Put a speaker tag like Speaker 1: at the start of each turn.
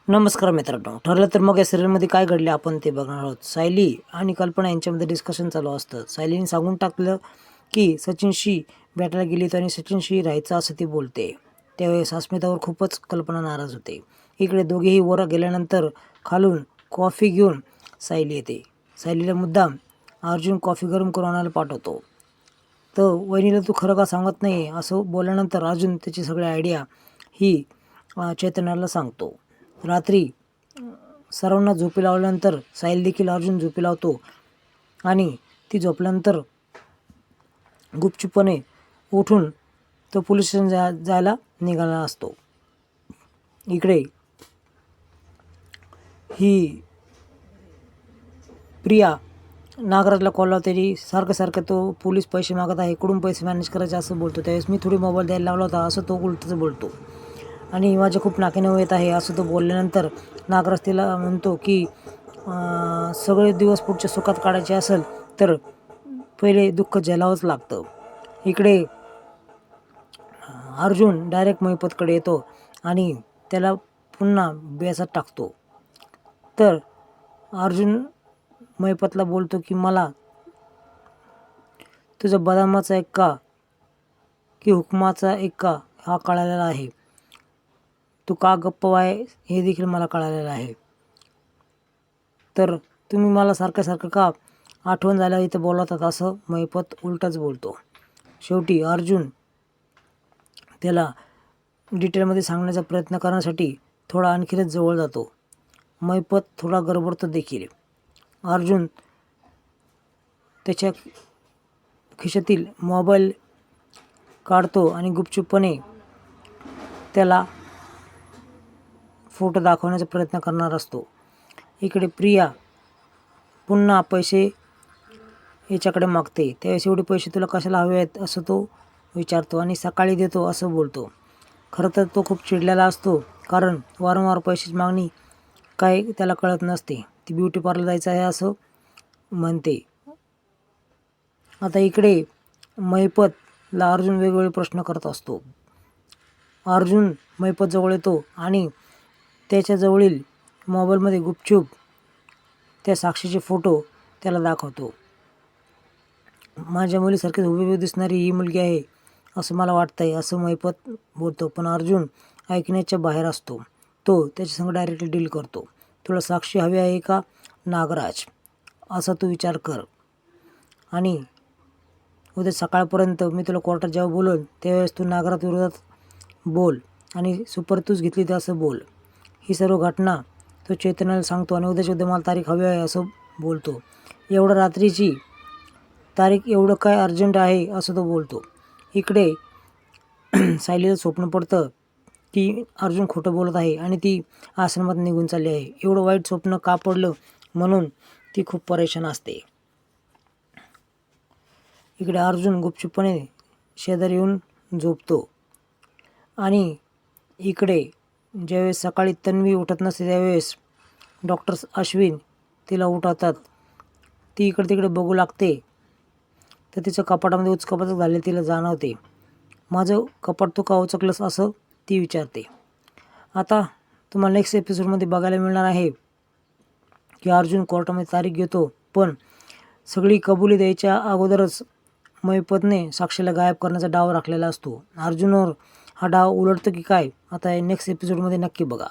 Speaker 1: नमस्कार मित्रांनो, ठरलं तर मग या सिरियलमध्ये काय घडले आपण ते बघणार आहोत. सायली आणि कल्पना यांच्यामध्ये डिस्कशन चालू असतं. सायलीने सांगून टाकलं की सचिनशी भेटायला गेली आणि सचिनशी राहायचं असं ती बोलते. त्यावेळेस अस्मितावर खूपच कल्पना नाराज होते. इकडे दोघेही वर गेल्यानंतर खालून कॉफी घेऊन सायली येते. सायलीला मुद्दाम अर्जुन कॉफी गरम करून आणायला पाठवतो. तर वहिनीला तू खरं का सांगत नाही असं बोलल्यानंतर अर्जुन त्याची सगळी आयडिया ही चैतन्याला सांगतो. रात्री सर्वांना झोपी लावल्यानंतर साहिल देखील अर्जुन झोपी लावतो आणि ती झोपल्यानंतर गुपचूपपणे उठून तो पोलीस स्टेशन जायला निघाला असतो. इकडे ही प्रिया नागराजला कॉल लावते. सारखं तो पोलीस पैसे मागत आहे, कुठून पैसे मॅनेज करायचे असं बोलतो. त्यावेळेस मी थोडी मोबाईल द्यायला लावला होता असं तो उलटच बोलतो. आणि माझे खूप नाकेनऊ येत आहे असं तो बोलल्यानंतर नागराज तिला म्हणतो की सगळे दिवस पुढच्या सुखात काढायचे असेल तर पहिले दुःख झेलावंच लागतं. इकडे अर्जुन डायरेक्ट महिपतकडे येतो आणि त्याला पुन्हा बेसात टाकतो. तर अर्जुन महिपतला बोलतो की मला तुझा बदामाचा एक्का की हुकमाचा एक्का हा कळालेला आहे. तू का गप्प आहे हे देखील मला कळालेलं आहे. तर तुम्ही मला सारखं का आठवण झाल्या इथं बोलवतात असं महिपत उलटच बोलतो. शेवटी अर्जुन त्याला डिटेलमध्ये सांगण्याचा प्रयत्न करण्यासाठी थोडा आणखीनच जवळ जातो. महिपत थोडा गडबडतो देखील. अर्जुन त्याच्या खिशातील मोबाईल काढतो आणि गुपचूपपणे त्याला फोटो दाखवण्याचा प्रयत्न करणार असतो. इकडे प्रिया पुन्हा पैसे याच्याकडे मागते. त्यावेळेस एवढे पैसे तुला कशाला हवे आहेत असं तो विचारतो आणि सकाळी देतो असं बोलतो. खरं तर तो खूप चिडलेला असतो, कारण वारंवार पैशाची मागणी काय त्याला कळत नसते. ती ब्युटी पार्लर जायचं आहे असं म्हणते. आता इकडे महिपतला अर्जुन वेगवेगळे प्रश्न करत असतो. अर्जुन महिपत जवळ येतो आणि त्याच्याजवळील मोबाईलमध्ये गुपचूप त्या साक्षीचे फोटो त्याला दाखवतो. माझ्या मुलीसारखीच हुबेहूब दिसणारी ही मुलगी आहे असं मला वाटतं आहे असं महिपत बोलतो. पण अर्जुन ऐकण्याच्या बाहेर असतो. तो त्याच्यासंग डायरेक्टली डील करतो. तुला साक्षी हवी आहे का नागराज असा तू विचार कर, आणि उद्या सकाळपर्यंत मी तुला कोर्टात जेव्हा बोलवलं त्यावेळेस तू नागराज विरोधात बोल आणि सुपरतूच घेतली तर असं बोल. ही सर्व घटना तो चैतन्याला सांगतो आणि उद्या मला तारीख हवी आहे असं बोलतो. एवढं रात्रीची तारीख एवढं काय अर्जंट आहे असं तो बोलतो. इकडे सायलीचं स्वप्न पडतं की अर्जुन खोटं बोलत आहे आणि ती आश्रमात निघून चालली आहे. एवढं वाईट स्वप्न का पडलं म्हणून ती खूप परेशान असते. इकडे अर्जुन गुपचूपपणे शेजारी येऊन झोपतो आणि इकडे ज्यावेळेस सकाळी तन्वी उठत नसते त्यावेळेस डॉक्टर अश्विन तिला उठवतात. ती इकडे तिकडे बघू लागते तर तिचं कपाटामध्ये उचकापाचक झाले तिला जाणवते. माझं कपाट तू का उचकलंस असं ती विचारते. आता तुम्हाला नेक्स्ट एपिसोडमध्ये बघायला मिळणार आहे की अर्जुन कोर्टामध्ये तारीख घेतो, पण सगळी कबुली द्यायच्या अगोदरच महिपतने साक्षीला गायब करण्याचा डाव राखलेला असतो. अर्जुनवर हा डाव उलटतो की काय आता नेक्स्ट एपिसोडमध्ये नक्की बघा.